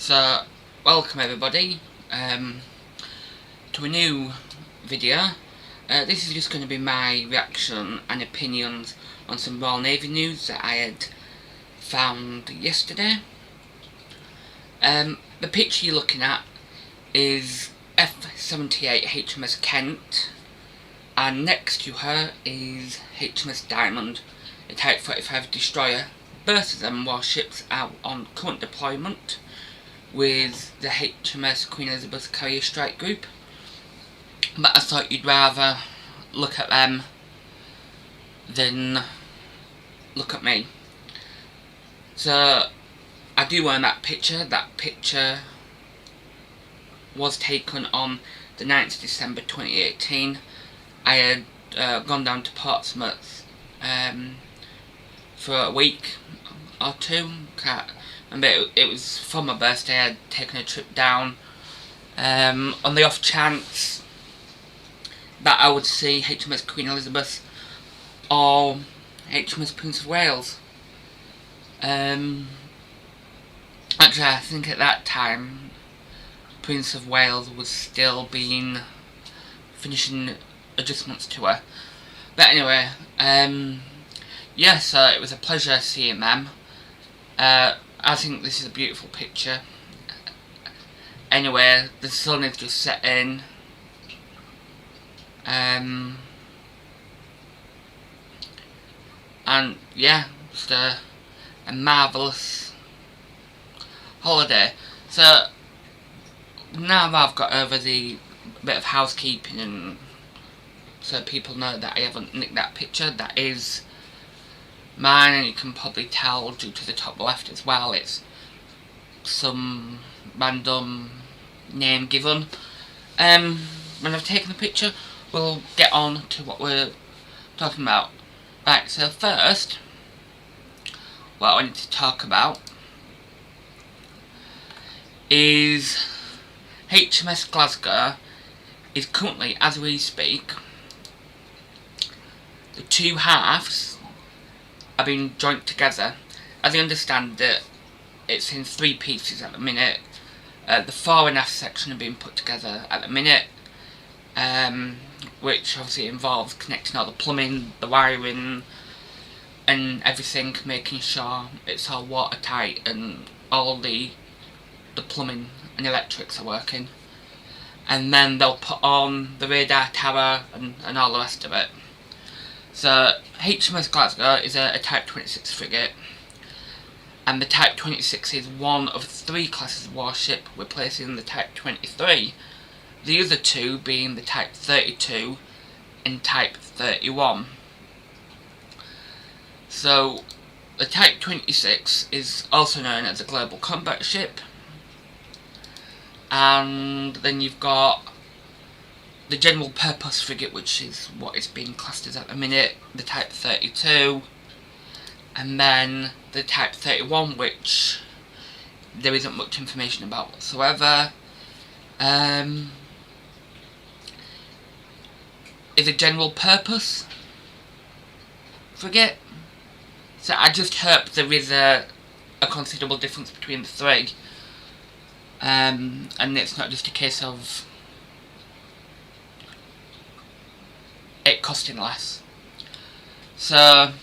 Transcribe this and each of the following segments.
So, welcome everybody to a new video. This is just going to be my reaction and opinions on some Royal Navy news that I had found yesterday. The picture you're looking at is F-78 HMS Kent, and next to her is HMS Diamond, a Type 45 destroyer. Both of them warships out on current deployment with the HMS Queen Elizabeth Carrier Strike Group, but I thought you'd rather look at them than look at me. So I do own that picture. That picture was taken on the 9th of December 2018. I had gone down to Portsmouth for a week or two. Remember, it was for my birthday. I had taken a trip down on the off chance that I would see HMS Queen Elizabeth or HMS Prince of Wales. Actually, I think at that time Prince of Wales was still finishing adjustments to her. But anyway, yeah, so it was a pleasure seeing them. I think this is a beautiful picture. Anyway, the sun is just setting. And yeah, just a marvellous holiday. So now that I've got over the bit of housekeeping, and so people know that I haven't nicked that picture, that is mine, and you can probably tell due to the top left as well, it's some random name given. When I've taken the picture, we'll get on to what we're talking about. Right, so first, what I wanted to talk about is HMS Glasgow is currently, as we speak, the two halves are being joined together. As I understand it, it's in 3 pieces at the minute. The fore and aft section are being put together at the minute, which obviously involves connecting all the plumbing, the wiring and everything, making sure it's all watertight and all the plumbing and electrics are working. And then they'll put on the radar tower and all the rest of it. So HMS Glasgow is a Type 26 frigate, and the Type 26 is one of 3 classes of warship, replacing the Type 23, the other 2 being the Type 32 and Type 31. So the Type 26 is also known as a global combat ship, and then you've got the general purpose frigate, which is what it's being classed as at the minute, the Type 32, and then the Type 31, which there isn't much information about whatsoever, is a general purpose frigate. So I just hope there is a considerable difference between the 3, and it's not just a case of it costing less. So,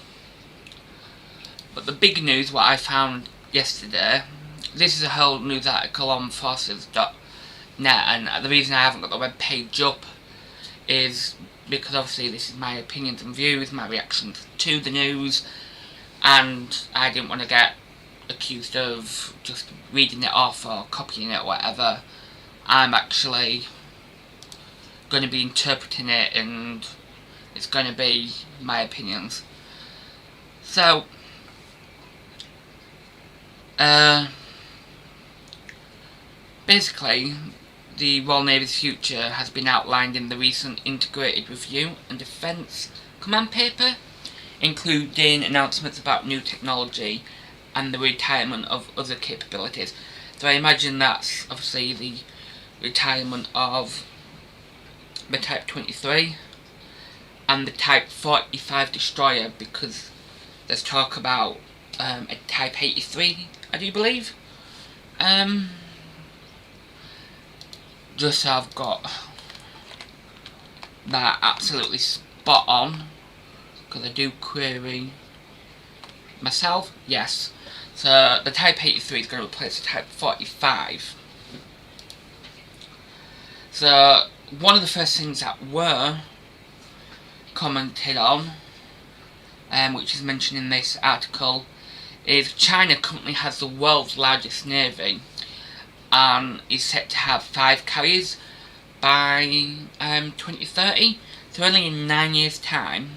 but the big news, what I found yesterday, this is a whole news article on forces.net, and the reason I haven't got the web page up is because obviously this is my opinions and views, my reactions to the news, and I didn't want to get accused of just reading it off or copying it or whatever. I'm actually going to be interpreting it, and it's going to be my opinions. So, basically, the Royal Navy's future has been outlined in the recent Integrated Review and Defence Command Paper, including announcements about new technology and the retirement of other capabilities. So I imagine that's obviously the retirement of the Type 23 and the Type 45 destroyer, because there's talk about a Type 83, I do believe. just so I've got that absolutely spot on, because I do query myself. Yes, so the Type 83 is going to replace the Type 45. So one of the first things that were commented on, which is mentioned in this article, is China currently has the world's largest navy and is set to have 5 carriers by 2030. So only in 9 years' time.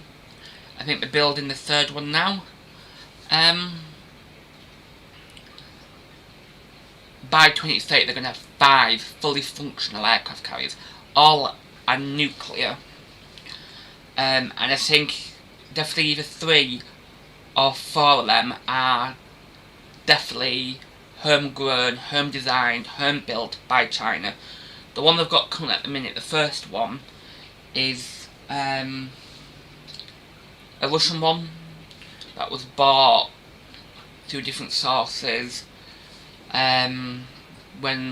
I think they're building the 3rd one now. By 2030 they're going to have 5 fully functional aircraft carriers. All are nuclear. And I think definitely either 3 or 4 of them are definitely homegrown, home designed, home built by China. The one they've got coming at the minute, the first one, is a Russian one that was bought through different sources when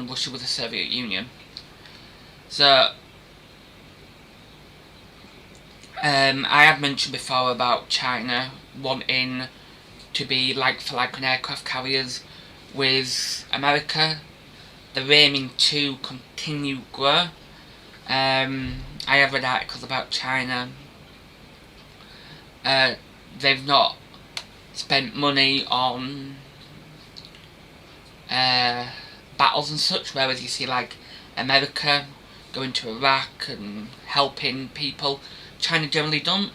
Russia was the Soviet Union. So I have mentioned before about China wanting to be like for like on aircraft carriers with America. They're aiming to continue grow. I have read articles about China. They've not spent money on battles and such, whereas you see like America going to Iraq and helping people. China generally don't.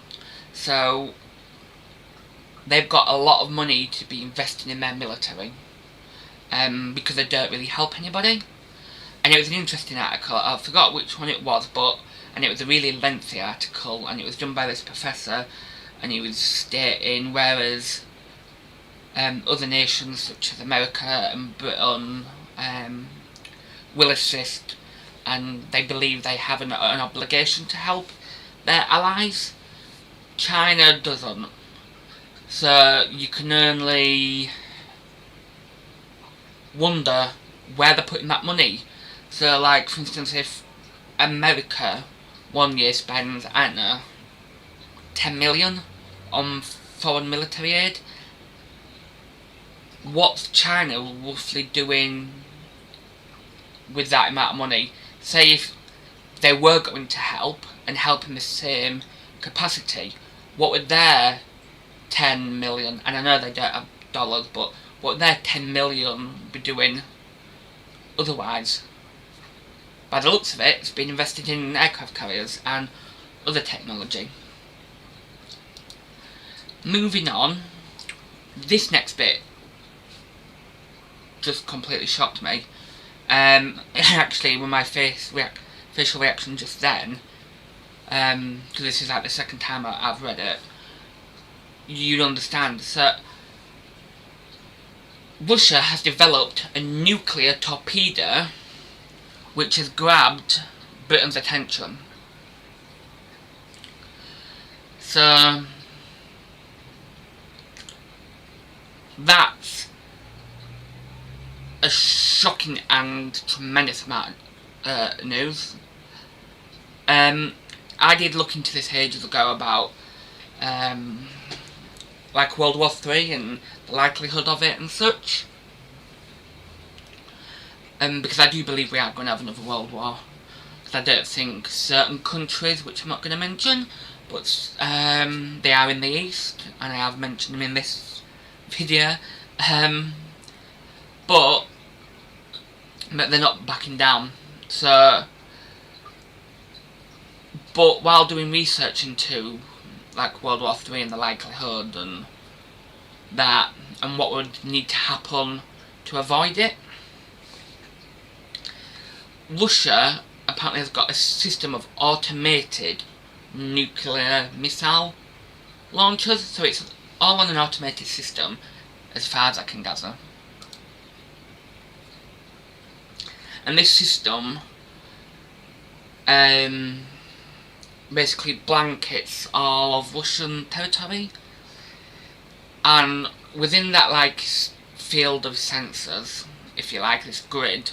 So they've got a lot of money to be investing in their military, because they don't really help anybody. And it was an interesting article, I forgot which one it was, and it was a really lengthy article, and it was done by this professor, and he was stating whereas other nations such as America and Britain will assist, and they believe they have an obligation to help their allies, China doesn't. So you can only wonder where they're putting that money. So like for instance, if America one year spends, I don't know, 10 million on foreign military aid, what's China roughly doing with that amount of money? Say if they were going to help and help in the same capacity, what would their 10 million, and I know they don't have dollars, but what would their 10 million be doing otherwise? By the looks of it, it's been invested in aircraft carriers and other technology. Moving on, this next bit just completely shocked me. Actually, with my facial reaction just then, because this is like the second time I've read it, you'd understand. So, Russia has developed a nuclear torpedo which has grabbed Britain's attention. So, that's a shocking and tremendous amount of news. I did look into this ages ago about like World War III and the likelihood of it and such. Because I do believe we are going to have another World War. Because I don't think certain countries, which I'm not going to mention, but they are in the East, and I have mentioned them in this video. But they're not backing down. So, but while doing research into like World War III and the likelihood and that, and what would need to happen to avoid it, Russia apparently has got a system of automated nuclear missile launchers, so it's all on an automated system as far as I can gather. And this system basically blankets all of Russian territory, and within that like field of sensors, if you like, this grid,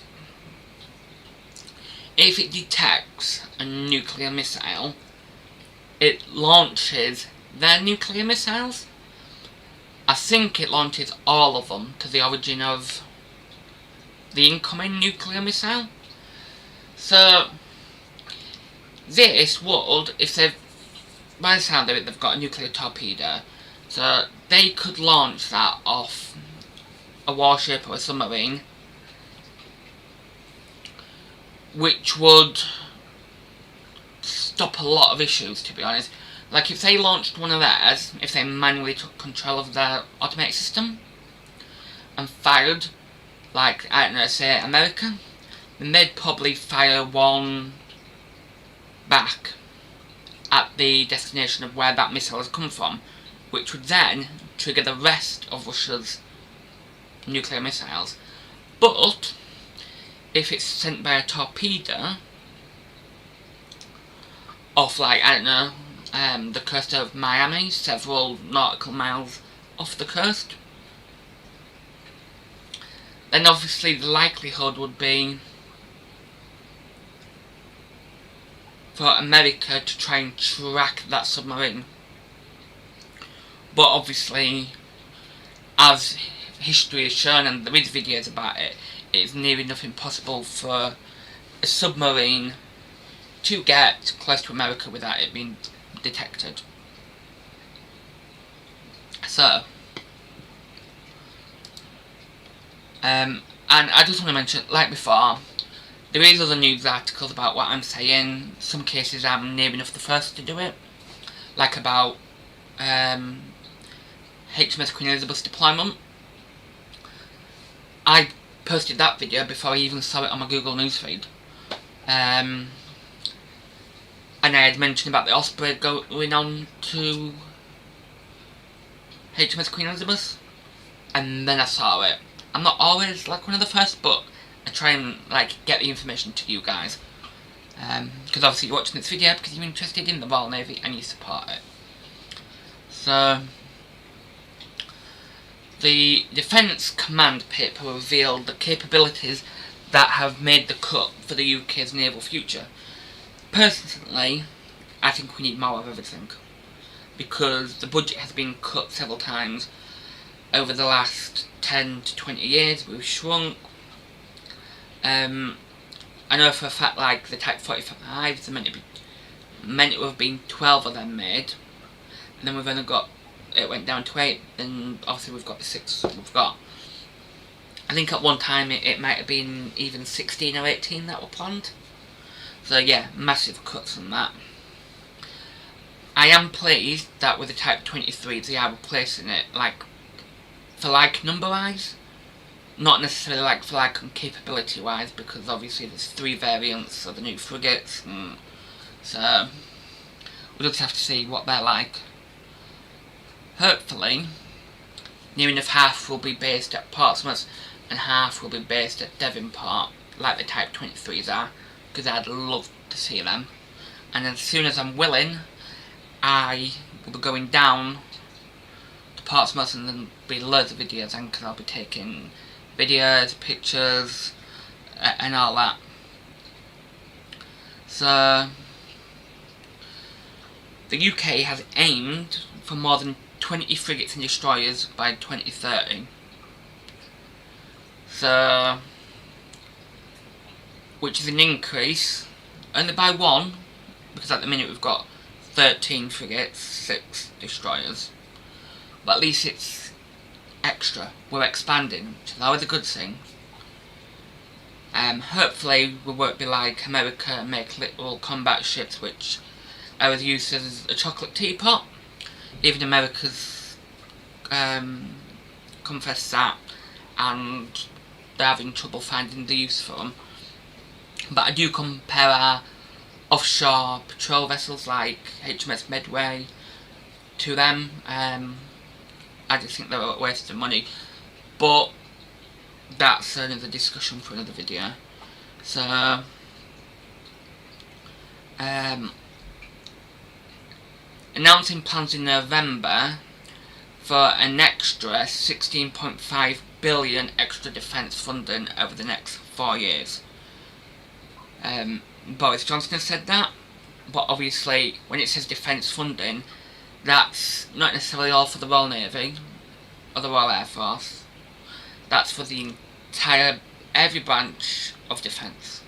if it detects a nuclear missile, it launches their nuclear missiles. I think it launches all of them to the origin of the incoming nuclear missile. So this would, if they've, by the sound of it, they've got a nuclear torpedo, so they could launch that off a warship or a submarine, which would stop a lot of issues, to be honest. Like, if they launched one of theirs, if they manually took control of their automatic system and fired, like, I don't know, say America, then they'd probably fire one back at the destination of where that missile has come from, which would then trigger the rest of Russia's nuclear missiles. But if it's sent by a torpedo off, like, I don't know, the coast of Miami, several nautical miles off the coast, then obviously the likelihood would be for America to try and track that submarine. But obviously, as history has shown, and there is videos about it, it's near enough impossible for a submarine to get close to America without it being detected. So, and I just want to mention, like before, there is other news articles about what I'm saying. Some cases I'm near enough the first to do it, like about HMS Queen Elizabeth's deployment. I posted that video before I even saw it on my Google newsfeed. And I had mentioned about the Osprey going on to HMS Queen Elizabeth, and then I saw it. I'm not always like one of the first, but I try and like get the information to you guys, because obviously you're watching this video because you're interested in the Royal Navy and you support it. So the Defence Command paper revealed the capabilities that have made the cut for the UK's naval future. Personally, I think we need more of everything, because the budget has been cut several times over the last 10 to 20 years. We've shrunk. I know for a fact, like the Type 45s are meant to have been 12 of them made, and then we've only got, it went down to 8, and obviously we've got the 6 we've got. I think at one time it might have been even 16 or 18 that were planned. So yeah, massive cuts on that. I am pleased that with the Type 23s they are replacing it, like, for like number wise, not necessarily like for like capability wise, because obviously there's 3 variants of the new frigates, so we'll just have to see what they're like. Hopefully, near enough half will be based at Portsmouth and half will be based at Devonport, like the Type 23s are, because I'd love to see them. And as soon as I'm willing, I will be going down to Portsmouth, and then be loads of videos, and because I'll be taking videos, pictures, and all that. So the UK has aimed for more than 20 frigates and destroyers by 2030. So, which is an increase only by 1, because at the minute we've got 13 frigates, 6 destroyers. But at least it's extra. We're expanding, which is always a good thing. Hopefully we won't be like America and make little combat ships which are as used as a chocolate teapot. Even America's confessed that, and they're having trouble finding the use for them. But I do compare our offshore patrol vessels like HMS Medway to them. I just think they're a waste of money, but that's another discussion for another video. So announcing plans in November for an extra 16.5 billion extra defence funding over the next 4 years. Boris Johnson has said that, but obviously when it says defence funding, that's not necessarily all for the Royal Navy or the Royal Air Force. That's for the entire, every branch of defence.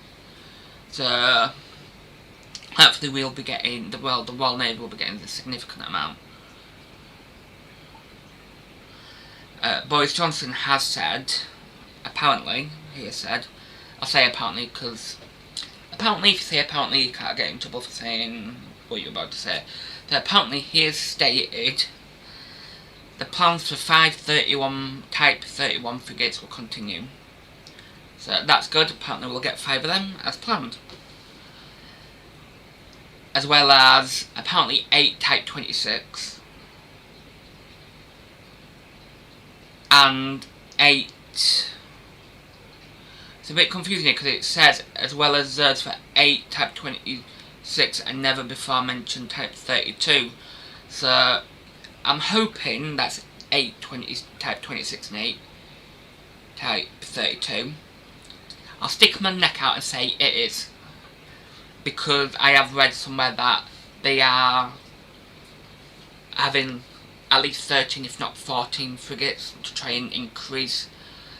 So hopefully we'll be getting, the Royal Navy will be getting a significant amount. Boris Johnson has said, apparently, he has said, I'll say apparently because apparently if you say apparently you can't get in trouble for saying what you're about to say. So apparently he has stated the plans for 5 Type 31 frigates will continue. So that's good, apparently we'll get 5 of them as planned. As well as apparently 8 Type 26 and 8. It's a bit confusing here because it says as well as those for 8 Type 26 and never before mentioned Type 32. So I'm hoping that's 8 Type 26 and 8 Type 32. I'll stick my neck out and say it is, because I have read somewhere that they are having at least 13 if not 14 frigates to try and increase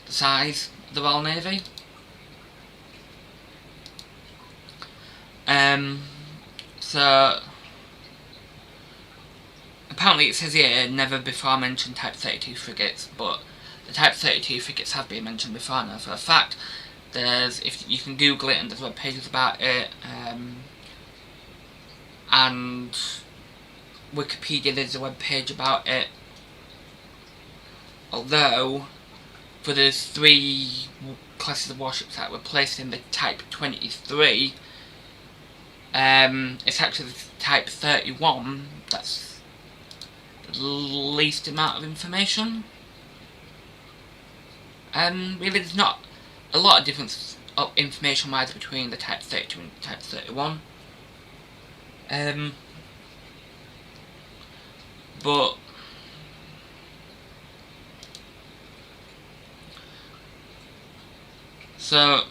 the size of the Royal Navy. So apparently it says here never before mentioned Type 32 frigates, but the Type 32 frigates have been mentioned before now for a fact. There's, if you can Google it, and there's web pages about it, and Wikipedia, there's a web page about it. Although, for those 3 classes of warships that were placed in the Type 23, it's actually the Type 31 that's the least amount of information. Really there's not a lot of difference of information wise between the Type 32 and Type 31. But so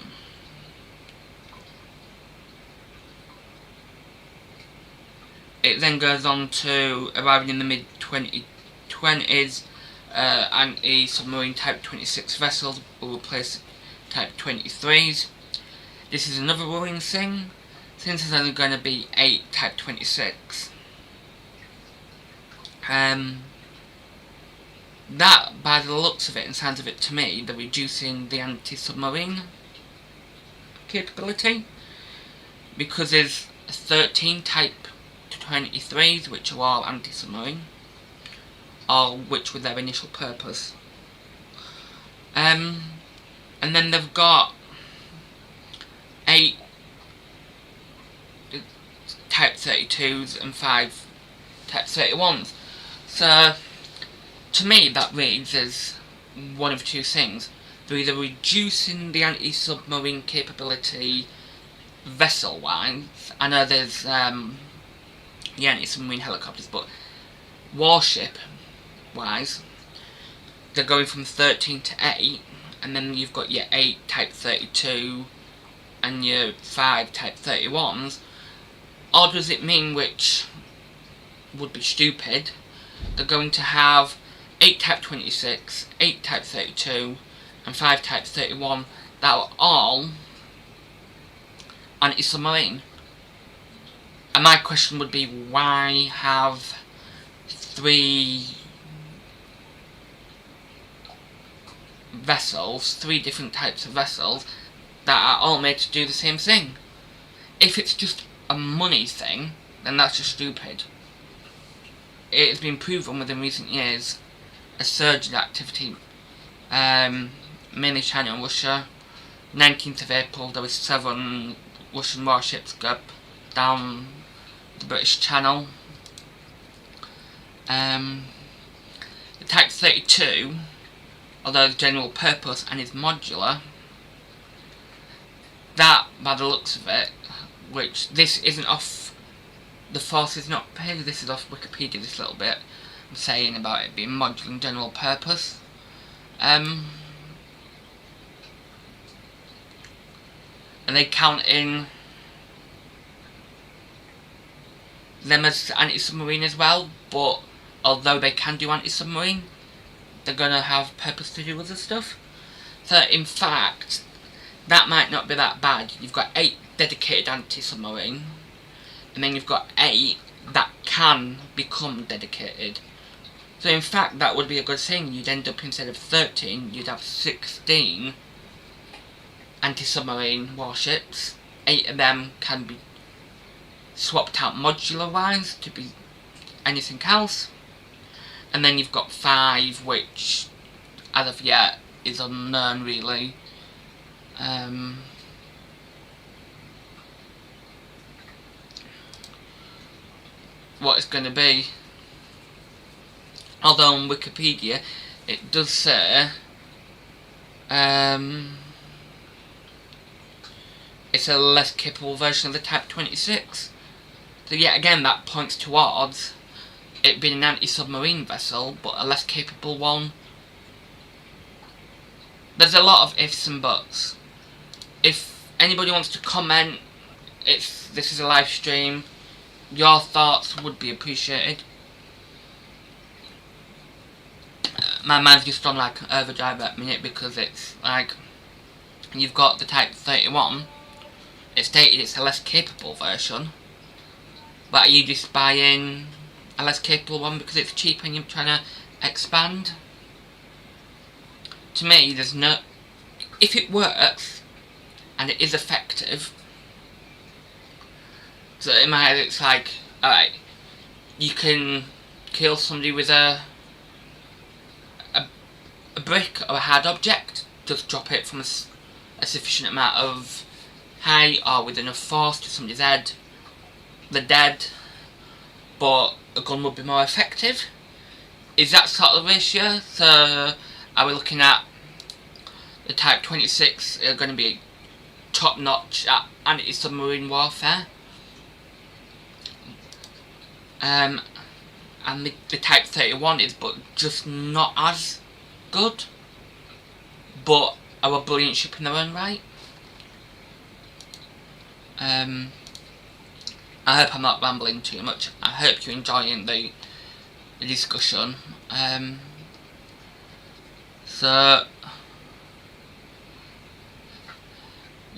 it then goes on to arriving in the mid-2020s, anti-submarine Type 26 vessels will replace Type 23s. This is another worrying thing, since there's only going to be 8 Type 26. That, by the looks of it and sounds of it to me, they're reducing the anti-submarine capability, because there's 13 Type 23s which are all anti-submarine, all which were their initial purpose. And then they've got 8 Type 32s and 5 Type 31s. So, to me that reads as one of 2 things. They're either reducing the anti-submarine capability vessel-wise. I know there's anti-submarine helicopters, but warship-wise, they're going from 13 to 8, and then you've got your 8 Type 32 and your 5 Type 31s. Or does it mean, which would be stupid, they're going to have 8 Type 26, 8 Type 32 and 5 Type 31 that are all anti-submarine? And my question would be, why have 3 vessels, 3 different types of vessels that are all made to do the same thing? If it's just a money thing, then that's just stupid. It has been proven within recent years a surge in activity, mainly China and Russia. 19th of April there was 7 Russian warships go up down the British Channel. The Type 32, although it's general purpose and is modular, that, by the looks of it, which this isn't off the force is not paid, this is off Wikipedia, this little bit I'm saying about it being modular and general purpose. And they count in them as anti-submarine as well, but although they can do anti-submarine, they're going to have purpose to do other stuff. So in fact, that might not be that bad. You've got 8 dedicated anti-submarine, and then you've got 8 that can become dedicated. So in fact, that would be a good thing. You'd end up, instead of 13, you'd have 16 anti-submarine warships. 8 of them can be swapped out modular-wise to be anything else. And then you've got 5, which, as of yet, is unknown, really. What it's going to be. Although on Wikipedia it does say it's a less capable version of the Type 26. So yet again, that points towards it being an anti-submarine vessel, but a less capable one. There's a lot of ifs and buts. If anybody wants to comment, this is a live stream, your thoughts would be appreciated. My mind's just on like overdrive at the minute, because it's like, you've got the Type 31, it's stated it's a less capable version, but are you just buying a less capable one because it's cheap and you're trying to expand? To me, there's no... If it works, and it is effective, so in my head it's like, alright, you can kill somebody with a brick or a hard object, just drop it from a sufficient amount of height or with enough force to somebody's head, they're dead, but a gun would be more effective. Is that sort of the ratio? So are we looking at the Type 26 are going to be top notch at anti-submarine warfare, and the Type 31 is but just not as good, but are a brilliant ship in their own right. I hope I'm not rambling too much. I hope you're enjoying the discussion. So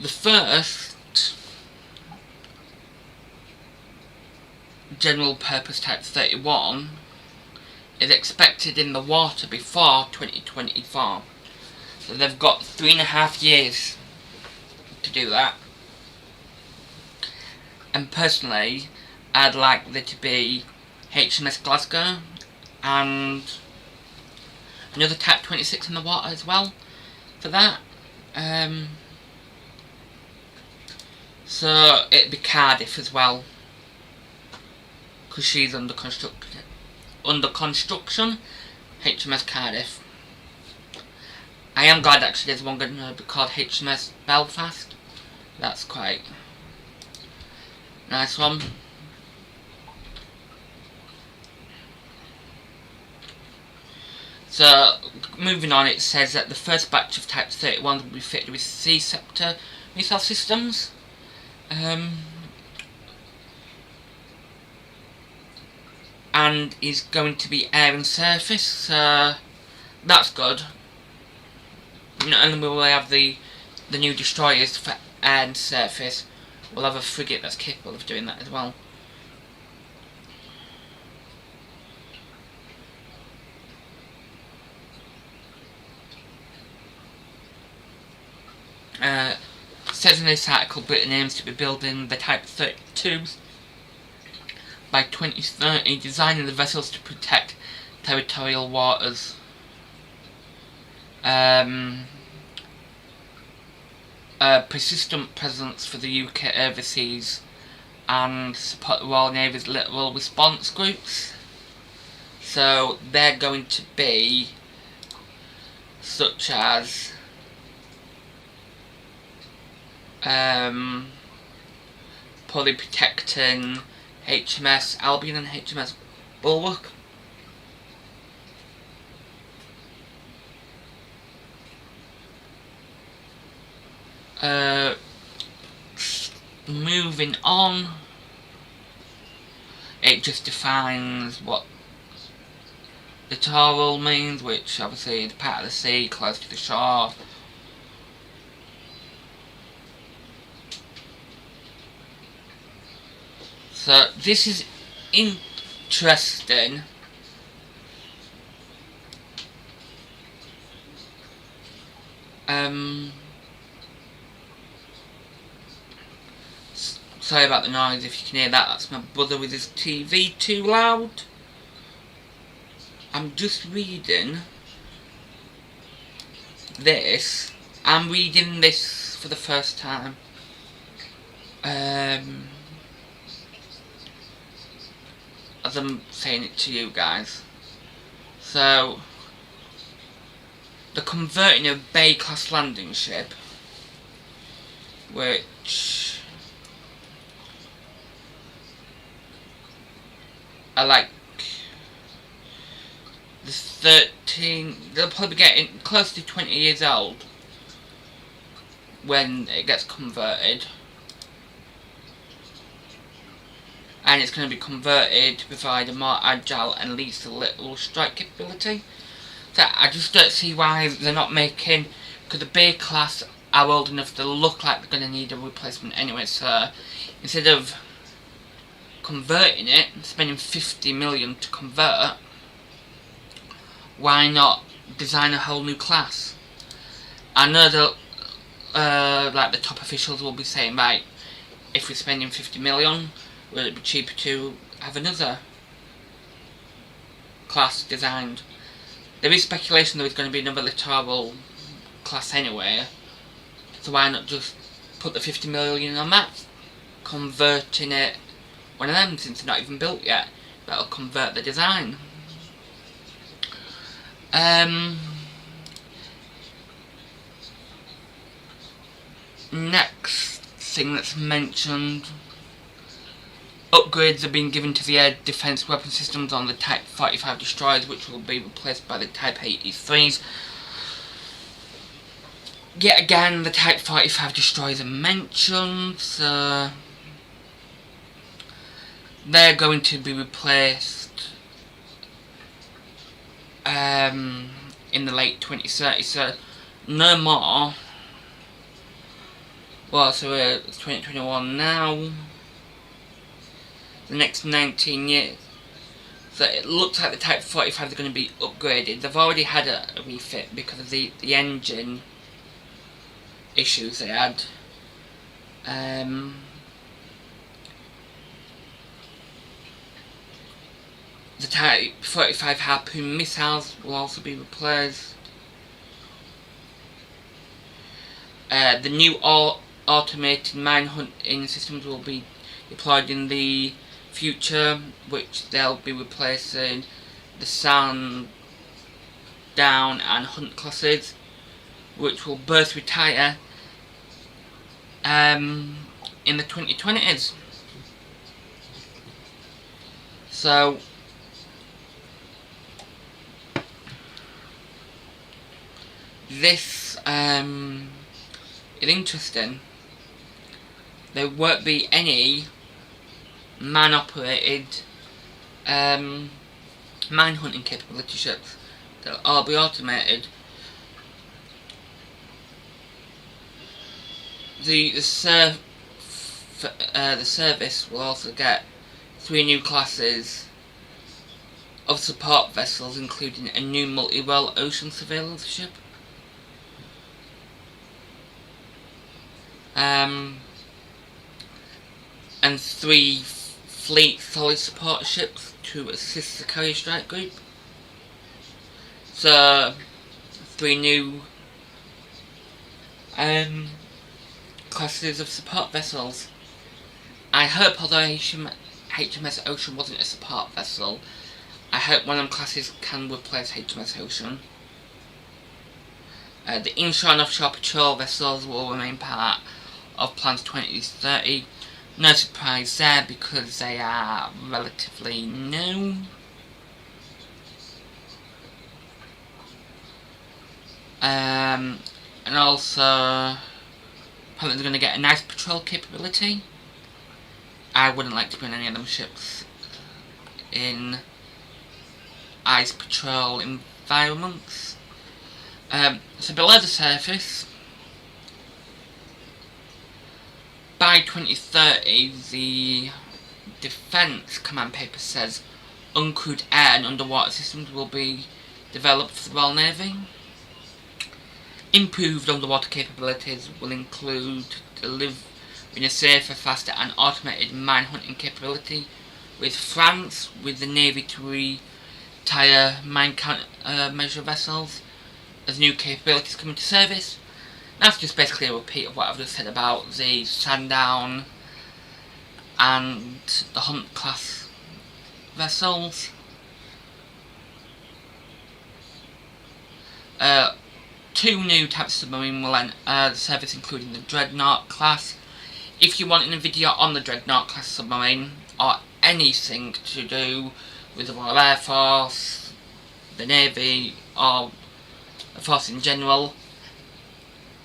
the first general purpose Type 31 is expected in the water before 2024. So they've got 3.5 years to do that. And personally, I'd like there to be Hms Glasgow and another Type 26 in the water as well for that. So it'd be Cardiff as well, because she's under construction. HMS Cardiff. I am glad actually there's one going to be called HMS Belfast. That's quite nice one. So moving on, it says that the first batch of Type 31 will be fitted with Sea Scepter missile systems. And is going to be air and surface, so that's good. Not only will we have the new destroyers for air and surface, we'll have a frigate that's capable of doing that as well. Says in this article, Britain aims to be building the Type 32s by 2030, designing the vessels to protect territorial waters. Persistent presence for the UK overseas and support the Royal Navy's littoral response groups. So they're going to be such as probably protecting HMS Albion and HMS Bulwark. Moving on, it just defines what littoral means, which obviously is part of the sea, close to the shore. So this is interesting. Sorry about the noise if you can hear that. That's my brother with his TV too loud. I'm just reading this. I'm reading this for the first time. As I'm saying it to you guys. So, they're converting a Bay class landing ship, which are like the 13, they'll probably be getting close to 20 years old when it gets converted. And it's going to be converted to provide a more agile and lethal little strike capability. So I just don't see why they're not making, because the Bay class are old enough to look like they're going to need a replacement anyway, so instead of converting it, spending 50 million to convert, why not design a whole new class? I know that like the top officials will be saying, right, if we're spending 50 million, will it be cheaper to have another class designed? There is speculation there is going to be another littoral class anyway, so why not just put the 50 million on that, converting it, one of them, since they're not even built yet, that'll convert the design. Next thing that's mentioned, upgrades are being given to the air defence weapon systems on the Type 45 destroyers, which will be replaced by the Type 83s. Yet again, the Type 45 destroyers are mentioned, so they're going to be replaced in the late 2030s, so no more. Well, so it's 2021 now. The next 19 years. So it looks like the Type 45 are going to be upgraded. They've already had a refit because of the engine issues they had. The Type 45 Harpoon missiles will also be replaced. The new automated mine hunting systems will be deployed in the future, which they'll be replacing the Sand, Down and Hunt classes, which will both retire in the 2020s. So this is interesting. There won't be any man-operated mine hunting capability ships. They'll all be automated. The service will also get 3 new classes of support vessels, including a new multi-role ocean surveillance ship. And 3 fleet solid support ships to assist the carrier strike group. So 3 new classes of support vessels. I hope, although HMS Ocean wasn't a support vessel, I hope one of them classes can replace HMS Ocean. The inshore and offshore patrol vessels will remain part of plans 2030. No surprise there because they are relatively new. And also, apparently they're going to get a nice patrol capability. I wouldn't like to be on any of them ships. in ice patrol environments. So below the surface, by 2030, the Defence Command paper says uncrewed air and underwater systems will be developed for the Royal Navy. Improved underwater capabilities will include delivering a safer, faster and automated mine hunting capability with France, with the Navy to retire mine countermeasure vessels as new capabilities come into service. That's just basically a repeat of what I've just said about the Sandown and the Hunt class vessels. Two new types of submarine will enter the service, including the Dreadnought class. If you want a video on the Dreadnought class submarine, or anything to do with the Royal Air Force, the Navy, or the Force in general,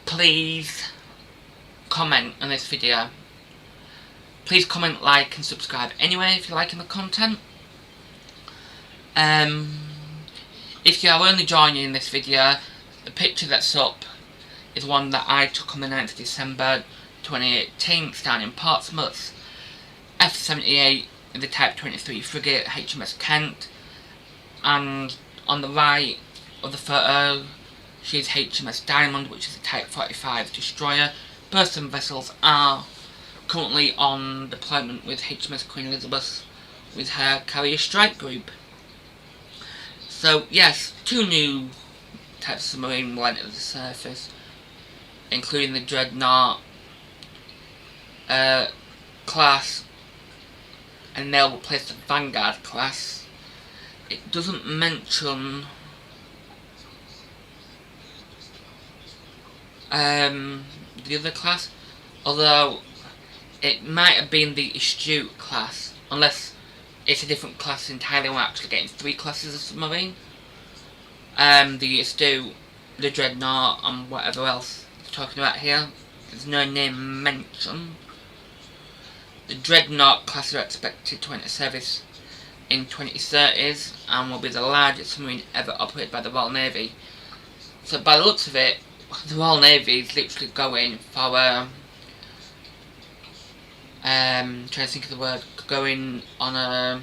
please comment on this video. Please comment, like and subscribe anyway if you're liking the content. If you are only joining this video, the picture that's up is one that I took on the 9th of December 2018 down in Portsmouth. F-78 in the Type 23 frigate HMS Kent, and on the right of the photo she's HMS Diamond, which is a Type 45 destroyer. Both of the vessels are currently on deployment with HMS Queen Elizabeth with her carrier strike group. So yes, two new types of submarine will enter the surface, including the Dreadnought class, and they'll replace the Vanguard class. It doesn't mention the other class, although it might have been the Astute class, unless it's a different class entirely. We're actually getting three classes of submarine. The Astute, the Dreadnought, and whatever else we're talking about here. There's no name mentioned. The Dreadnought class are expected to enter service in 2030s and will be the largest submarine ever operated by the Royal Navy. So by the looks of it, the Royal Navy is literally going for trying to think of the word, going on a,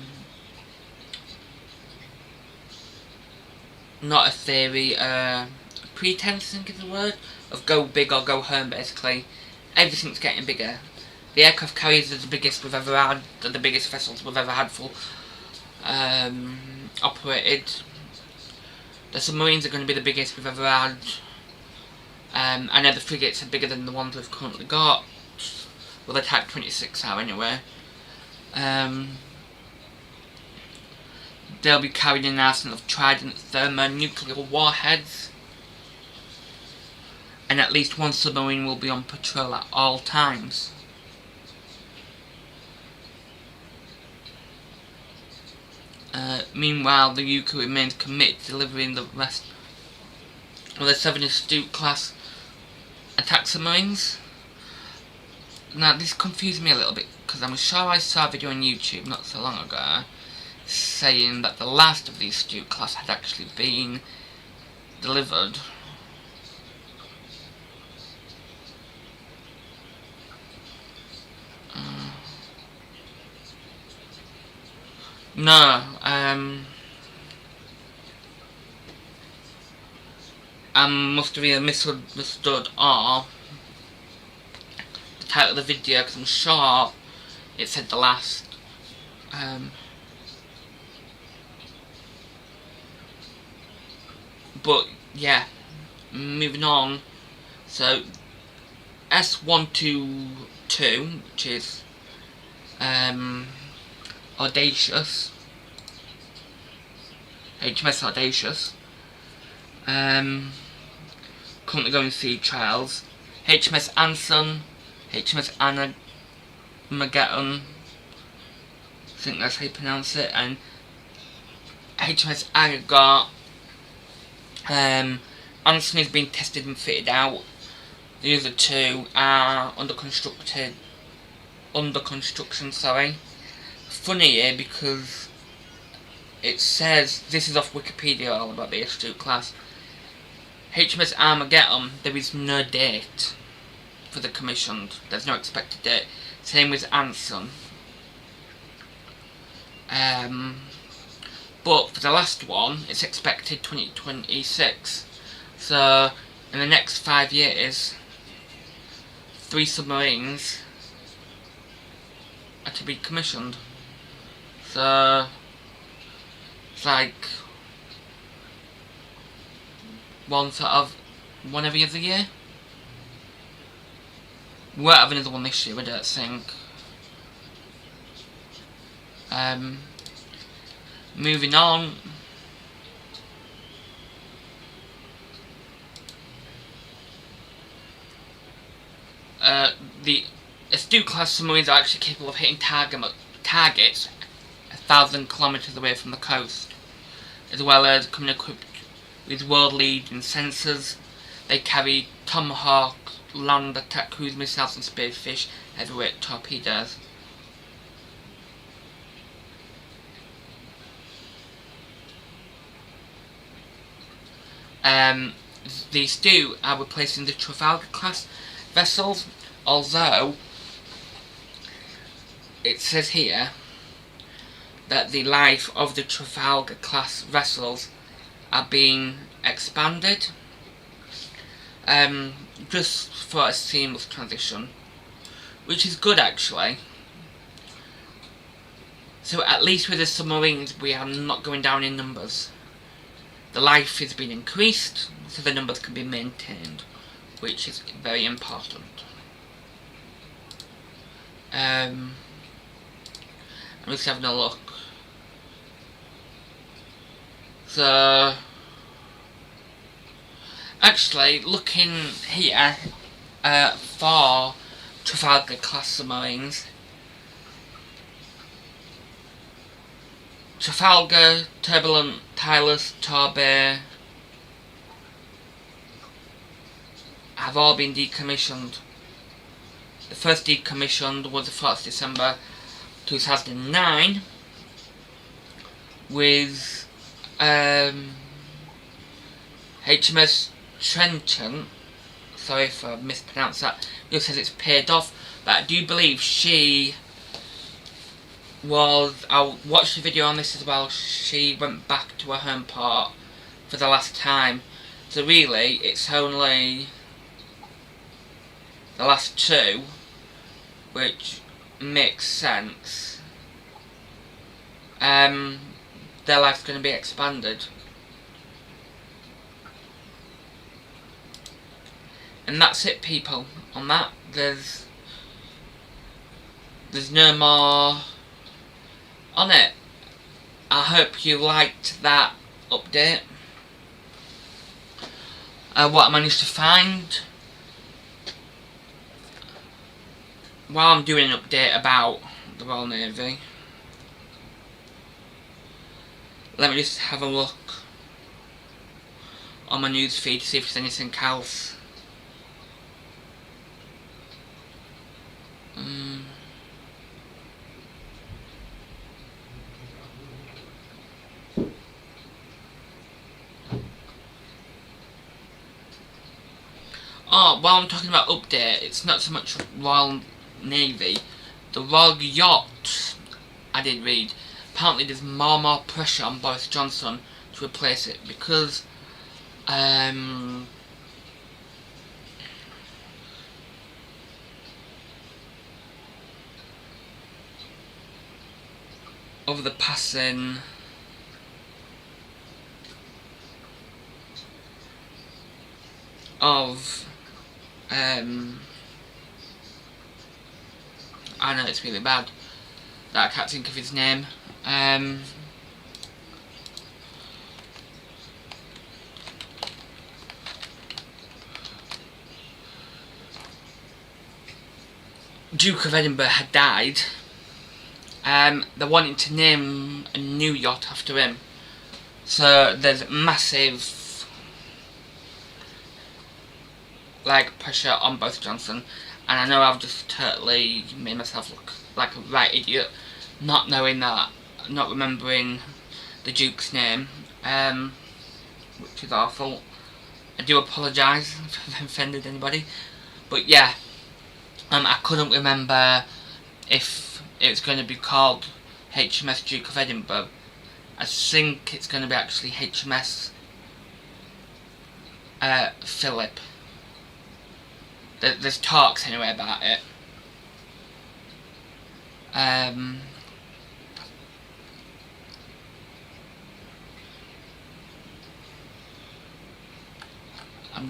not a theory, pretense, I think is the word, of go big or go home basically. Everything's getting bigger. The aircraft carriers are the biggest we've ever had, they're the biggest vessels we've ever had full operated. The submarines are going to be the biggest we've ever had. I know the frigates are bigger than the ones we've currently got. Well, the Type 26 are anyway. They'll be carrying an arsenal of Trident thermonuclear warheads, and at least one submarine will be on patrol at all times. Meanwhile, the UK remains committed to delivering the rest of the 7 Astute class attack submarines. Now this confused me a little bit, because I'm sure I saw a video on YouTube not so long ago saying that the last of the Astute class had actually been delivered. No, I must have either misunderstood or the title of the video, because I'm sure it said the last. But yeah, moving on. So S122, which is Audacious, HMS Audacious, currently going sea trials. HMS Anson, HMS Armageddon, I think that's how you pronounce it, and HMS Aragot. Anson is being tested and fitted out. The other two are under construction. Funny here, because it says, this is off Wikipedia all about the Astute class. HMS Armageddon, there is no date for the commissioned. There's no expected date. Same with Anson. But for the last one, it's expected 2026. So, in the next 5 years, 3 submarines are to be commissioned. So, it's like one every other year. We won't have another one this year, I don't think. Moving on. The Astute class submarines are actually capable of hitting targets 1,000 kilometers away from the coast, as well as coming equipped with world-leading sensors. They carry Tomahawk land attack cruise missiles and Spearfish heavyweight torpedoes. The Astute are replacing the Trafalgar class vessels, although it says here that the life of the Trafalgar class vessels are being expanded, just for a seamless transition, which is good actually. So at least with the submarines we are not going down in numbers. The life is being increased, so the numbers can be maintained, which is very important. I'm just having a look. So, actually, looking here for Trafalgar class submarines, Trafalgar, Turbulent, Tireless, Torbay have all been decommissioned. The first decommissioned was the 4th December 2009 with HMS Trenton. Sorry if I mispronounced that. It says it's paid off, but I do believe she was, I watched the video on this as well, she went back to her home port for the last time. So really, it's only the last 2, which makes sense. Their life's going to be expanded. And that's it, people. On that, there's no more on it. I hope you liked that update. What I managed to find while I'm doing an update about the Royal Navy. Let me just have a look on my news feed to see if there's anything else. Oh, while I'm talking about update, it's not so much Royal Navy. The World Yacht, I did read, apparently there's more and more pressure on Boris Johnson to replace it because of the passing of I know it's really bad that I can't think of his name. Duke of Edinburgh had died. They're wanting to name a new yacht after him. So there's massive pressure on Boris Johnson, and I know I've just totally made myself look like a right idiot, not knowing that, not remembering the Duke's name, which is awful. I do apologise if I've offended anybody, but yeah, I couldn't remember if it's going to be called HMS Duke of Edinburgh. I think it's going to be actually HMS Philip. There's talks anyway about it. I'm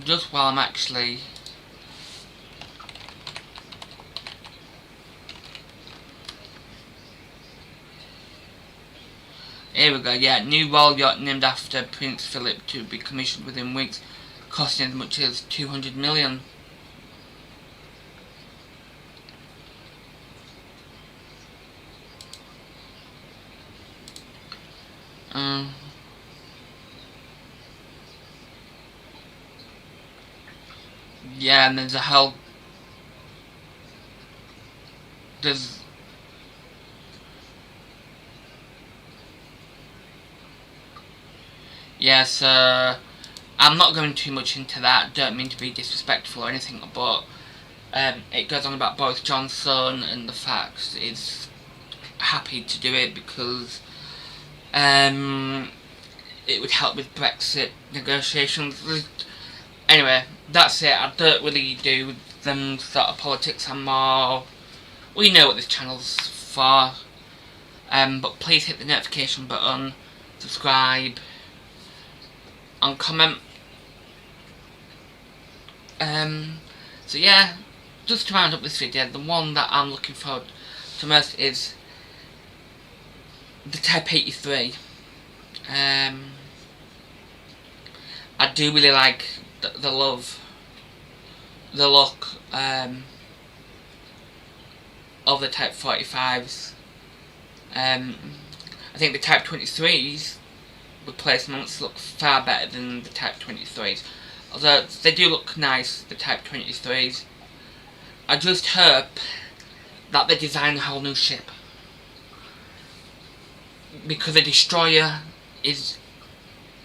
just while I'm actually here we go. Yeah, new World Yacht named after Prince Philip to be commissioned within weeks, costing as much as 200 million. Yeah, and there's yeah, so I'm not going too much into that, don't mean to be disrespectful or anything, but it goes on about Boris Johnson and the fact he's happy to do it because it would help with Brexit negotiations. Anyway, that's it. I don't really do them sort of politics. I'm more... we know what this channel's for. But please hit the notification button, subscribe, and comment. So yeah, just to round up this video, the one that I'm looking forward to most is the Type 83. I do really like the look of the Type 45s. I think the Type 23s replacements look far better than the Type 23s, although they do look nice, the Type 23s. I just hope that they design a whole new ship, because a destroyer is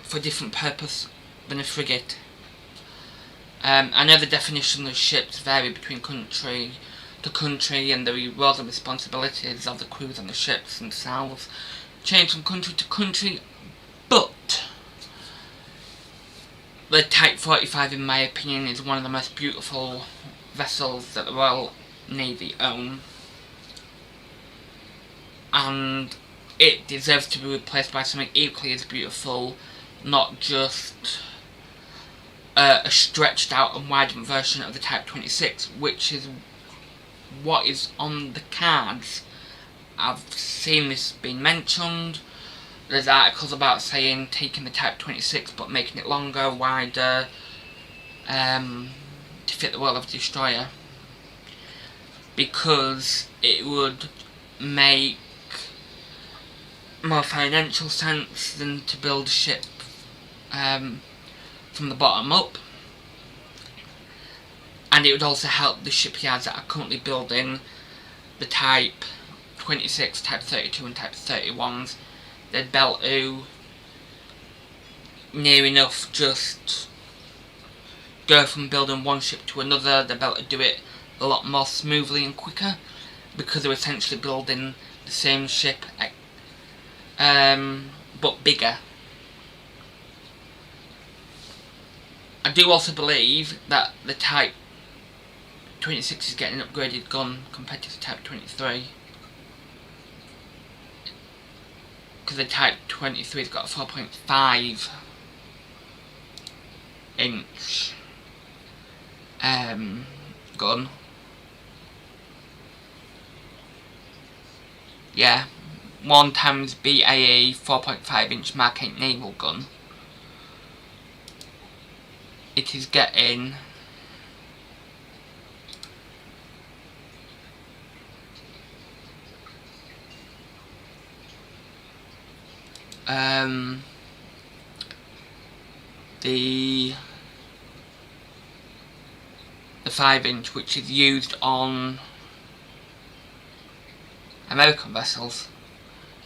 for a different purpose than a frigate. I know the definition of ships vary between country to country, and the roles and responsibilities of the crews on the ships themselves change from country to country, but the Type 45, in my opinion, is one of the most beautiful vessels that the Royal Navy own, and it deserves to be replaced by something equally as beautiful, not just a stretched out and widened version of the Type 26, which is what is on the cards. I've seen this being mentioned. There's articles about saying taking the Type 26 but making it longer, wider, to fit the role of a destroyer, because it would make more financial sense than to build a ship from the bottom up, and it would also help the shipyards that are currently building the Type 26, Type 32 and Type 31s. They'd be able to near enough just go from building one ship to another. They'd be able to do it a lot more smoothly and quicker, because they're essentially building the same ship but bigger. I do also believe that the Type 26 is getting an upgraded gun compared to the Type 23, because the Type 23's got a 4.5 inch gun. Yeah, 1x BAE 4.5 inch Mark 8 naval gun. It is getting the 5 inch, which is used on American vessels.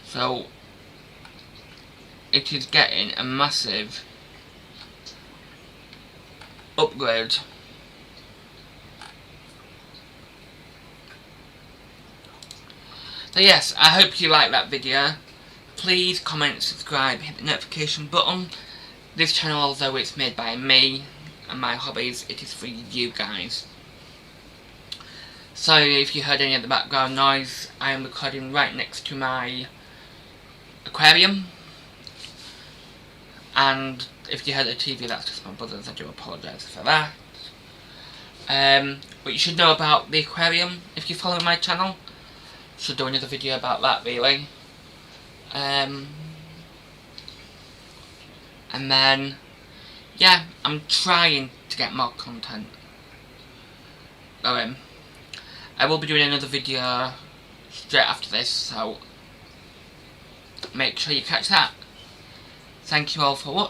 So it is getting a massive upgrade. So yes, I hope you liked that video. Please comment, subscribe, hit the notification button. This channel, although it's made by me and my hobbies, it is for you guys. So if you heard any of the background noise, I am recording right next to my aquarium. And if you heard the TV, that's just my brothers. I do apologise for that. But you should know about the aquarium if you follow my channel. Should do another video about that, really. And then, yeah, I'm trying to get more content going. I will be doing another video straight after this, so make sure you catch that. Thank you all for watching.